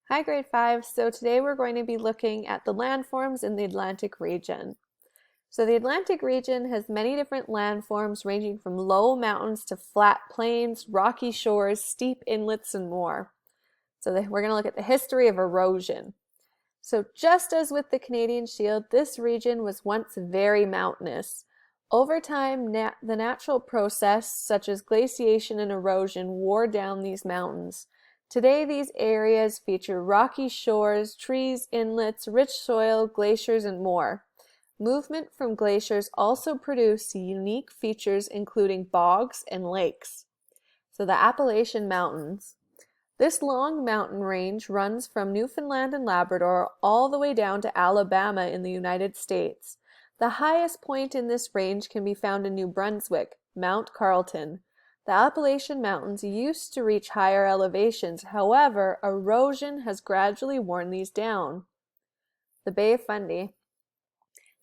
Hi, grade 5. So today we're going to be looking at the landforms in the Atlantic region. So the Atlantic region has many different landforms ranging from low mountains to flat plains, rocky shores, steep inlets, and more. So we're going to look at the history of erosion. So just as with the Canadian Shield, this region was once very mountainous. Over time, the natural process, such as glaciation and erosion, wore down these mountains. Today, these areas feature rocky shores, trees, inlets, rich soil, glaciers, and more. Movement from glaciers also produce unique features including bogs and lakes. So the Appalachian Mountains. This long mountain range runs from Newfoundland and Labrador all the way down to Alabama in the United States. The highest point in this range can be found in New Brunswick, Mount Carlton. The Appalachian Mountains used to reach higher elevations, however, erosion has gradually worn these down. The Bay of Fundy.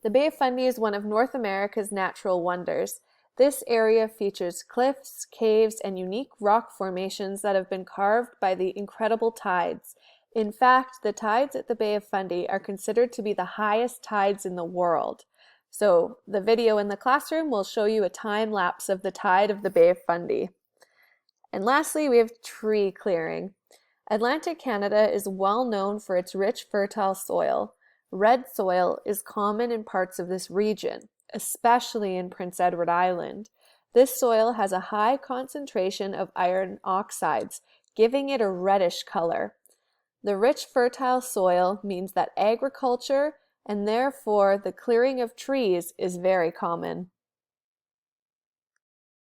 The Bay of Fundy is one of North America's natural wonders. This area features cliffs, caves, and unique rock formations that have been carved by the incredible tides. In fact, the tides at the Bay of Fundy are considered to be the highest tides in the world. So the video in the classroom will show you a time lapse of the tide of the Bay of Fundy. And lastly, we have tree clearing. Atlantic Canada is well known for its rich, fertile soil. Red soil is common in parts of this region, especially in Prince Edward Island. This soil has a high concentration of iron oxides, giving it a reddish color. The rich, fertile soil means that agriculture and therefore the clearing of trees is very common.